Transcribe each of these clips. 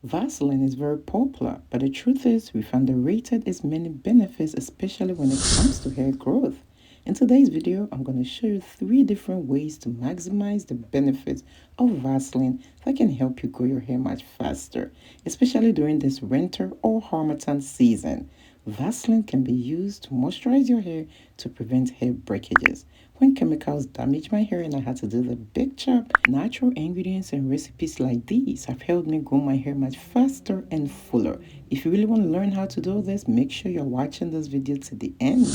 Vaseline is very popular, but the truth is, we've underrated its many benefits, especially when it comes to hair growth. In today's video, I'm going to show you 3 different ways to maximize the benefits of Vaseline that can help you grow your hair much faster, especially during this winter or harmattan season. Vaseline can be used to moisturize your hair to prevent hair breakages. When chemicals damage my hair and I had to do the big chop, natural ingredients and recipes like these have helped me grow my hair much faster and fuller. If you really want to learn how to do this, make sure you're watching this video to the end.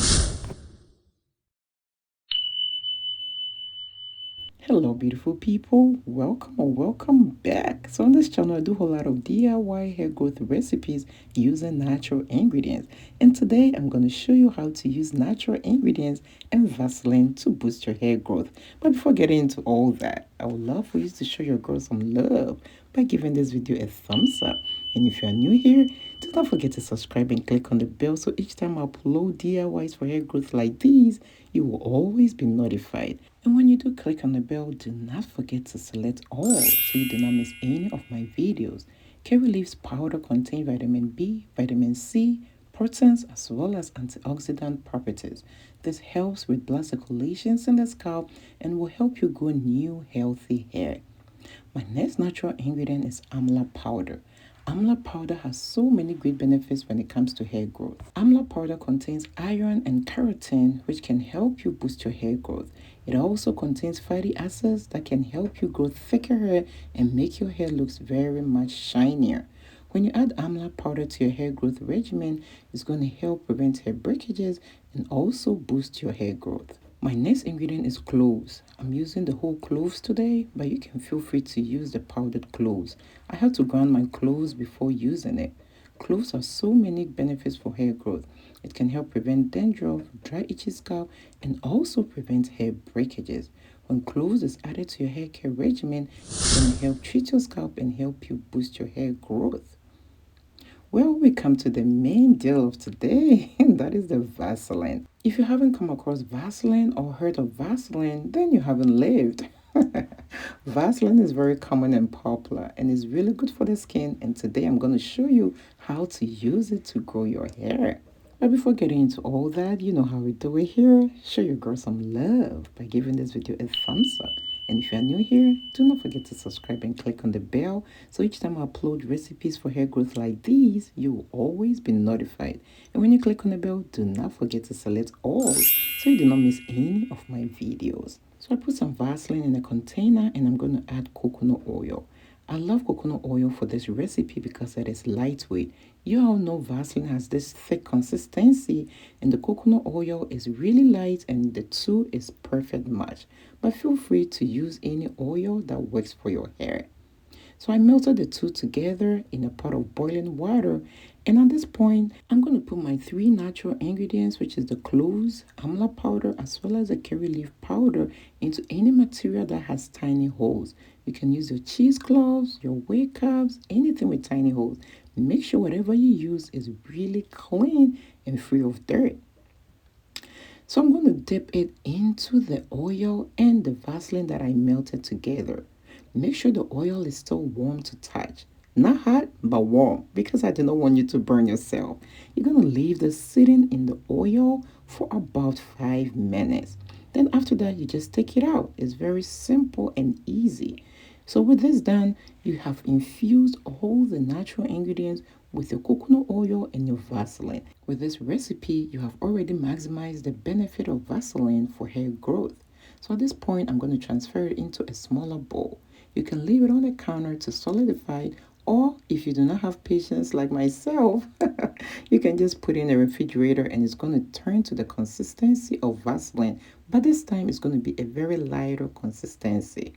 Hello, beautiful people. Welcome or welcome back. So on this channel, I do a whole lot of DIY hair growth recipes using natural ingredients. And today, I'm going to show you how to use natural ingredients and Vaseline to boost your hair growth. But before getting into all that, I would love for you to show your girl some love by giving this video a thumbs up. And if you are new here, do not forget to subscribe and click on the bell so each time I upload DIYs for hair growth like these, you will always be notified. And when you do click on the bell, do not forget to select all so you do not miss any of my videos. Curry leaves powder contain vitamin B, vitamin C, proteins, as well as antioxidant properties. This helps with blood circulation in the scalp and will help you grow new healthy hair. My next natural ingredient is amla powder. Amla powder has so many great benefits when it comes to hair growth. Amla powder contains iron and keratin, which can help you boost your hair growth. It also contains fatty acids that can help you grow thicker hair and make your hair look very much shinier. When you add amla powder to your hair growth regimen, it's going to help prevent hair breakages and also boost your hair growth. My next ingredient is cloves. I'm using the whole cloves today, but you can feel free to use the powdered cloves. I had to grind my cloves before using it. Cloves have so many benefits for hair growth. It can help prevent dandruff, dry itchy scalp, and also prevent hair breakages. When cloves is added to your hair care regimen, it's going to help treat your scalp and help you boost your hair growth. Well, we come to the main deal of today, and that is the Vaseline. If you haven't come across Vaseline or heard of Vaseline, then you haven't lived. Vaseline is very common and popular and is really good for the skin, and today I'm going to show you how to use it to grow your hair. But before getting into all that, you know how we do it here. Show your girl some love by giving this video a thumbs up. And if you are new here, do not forget to subscribe and click on the bell so each time I upload recipes for hair growth like these, you will always be notified. And when you click on the bell, do not forget to select all so you do not miss any of my videos. So I put some Vaseline in a container and I'm going to add coconut oil. I love coconut oil for this recipe because it is lightweight. You all know Vaseline has this thick consistency and the coconut oil is really light and the two is perfect match. But feel free to use any oil that works for your hair. So I melted the two together in a pot of boiling water. And at this point, I'm going to put my 3 natural ingredients, which is the cloves, amla powder, as well as the curry leaf powder, into any material that has tiny holes. You can use your cheesecloths, your whey cups, anything with tiny holes. Make sure whatever you use is really clean and free of dirt. So I'm going to dip it into the oil and the Vaseline that I melted together. Make sure the oil is still warm to touch. Not hot, but warm, because I do not want you to burn yourself. You're going to leave this sitting in the oil for about 5 minutes. Then after that, you just take it out. It's very simple and easy. So with this done, you have infused all the natural ingredients with your coconut oil and your Vaseline. With this recipe, you have already maximized the benefit of Vaseline for hair growth. So at this point, I'm going to transfer it into a smaller bowl. You can leave it on the counter to solidify, or if you do not have patience like myself, you can just put it in a refrigerator and it's going to turn to the consistency of Vaseline. But this time, it's going to be a very lighter consistency.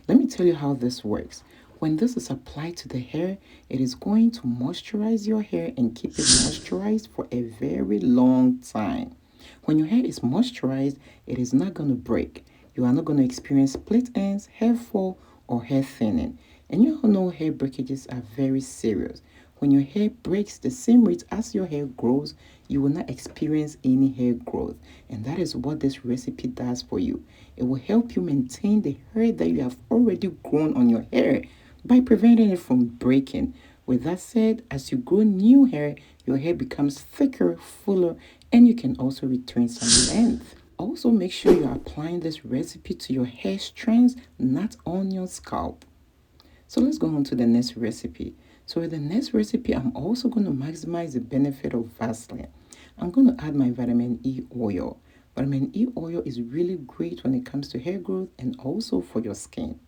Let me tell you how this works. When this is applied to the hair, it is going to moisturize your hair and keep it moisturized for a very long time. When your hair is moisturized, it is not going to break. You are not going to experience split ends, hair fall, or hair thinning. And you all know hair breakages are very serious. When your hair breaks the same rate as your hair grows, you will not experience any hair growth. And that is what this recipe does for you. It will help you maintain the hair that you have already grown on your hair by preventing it from breaking. With that said, as you grow new hair, your hair becomes thicker, fuller, and you can also retain some length. Also, make sure you're applying this recipe to your hair strands, not on your scalp. So let's go on to the next recipe. So with the next recipe, I'm also going to maximize the benefit of Vaseline. I'm going to add my vitamin E oil. Vitamin E oil is really great when it comes to hair growth and also for your skin.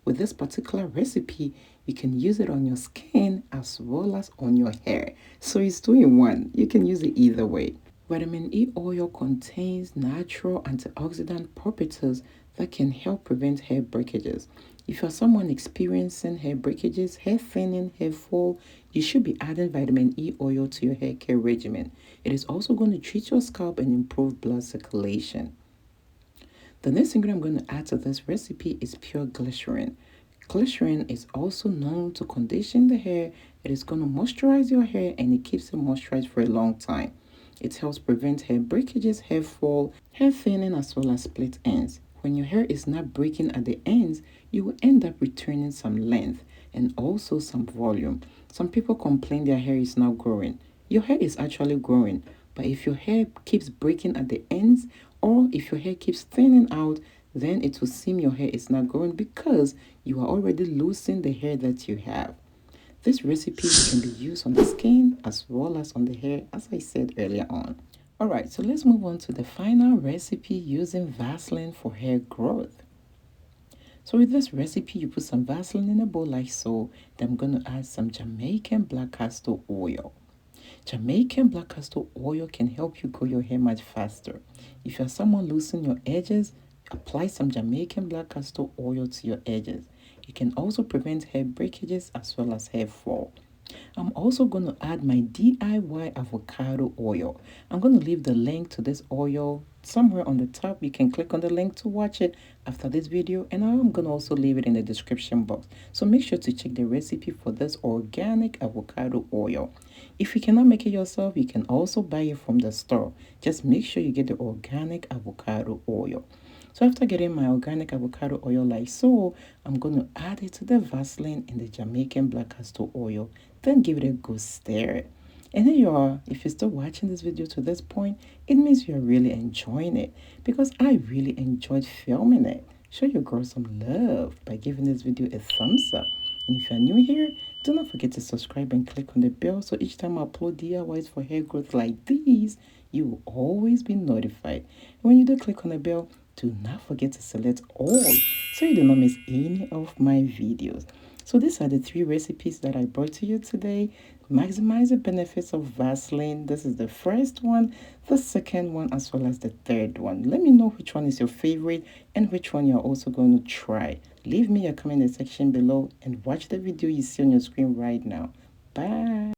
With this particular recipe, you can use it on your skin as well as on your hair. So it's two in one. You can use it either way. Vitamin E oil contains natural antioxidant properties that can help prevent hair breakages. If you're someone experiencing hair breakages, hair thinning, hair fall, you should be adding vitamin E oil to your hair care regimen. It is also going to treat your scalp and improve blood circulation. The next ingredient I'm going to add to this recipe is pure glycerin. Glycerin is also known to condition the hair. It is going to moisturize your hair and it keeps it moisturized for a long time. It helps prevent hair breakages, hair fall, hair thinning, as well as split ends. When your hair is not breaking at the ends, you will end up returning some length and also some volume. Some people complain their hair is not growing. Your hair is actually growing, but if your hair keeps breaking at the ends or if your hair keeps thinning out, then it will seem your hair is not growing because you are already losing the hair that you have. This recipe can be used on the skin as well as on the hair, as I said earlier on. Alright, so let's move on to the final recipe using Vaseline for hair growth. So with this recipe, you put some Vaseline in a bowl like so. Then I'm going to add some Jamaican black castor oil. Jamaican black castor oil can help you grow your hair much faster. If you're someone losing your edges, apply some Jamaican black castor oil to your edges. It can also prevent hair breakages as well as hair fall. I'm also going to add my DIY avocado oil. I'm going to leave the link to this oil somewhere on the top. You can click on the link to watch it after this video, and I'm going to also leave it in the description box. So make sure to check the recipe for this organic avocado oil. If you cannot make it yourself, you can also buy it from the store. Just make sure you get the organic avocado oil. So after getting my organic avocado oil like so, I'm going to add it to the Vaseline and the Jamaican black castor oil. Then give it a good stir. And here you are. If you're still watching this video to this point, it means you're really enjoying it because I really enjoyed filming it. Show your girl some love by giving this video a thumbs up. And if you're new here, do not forget to subscribe and click on the bell so each time I upload DIYs for hair growth like these, you will always be notified. And when you do click on the bell, do not forget to select all so you do not miss any of my videos. So these are the 3 recipes that I brought to you today. Maximize the benefits of Vaseline. This is the first one, the second one, as well as the third one. Let me know which one is your favorite and which one you're also going to try. Leave me your comment in the section below and watch the video you see on your screen right now. Bye.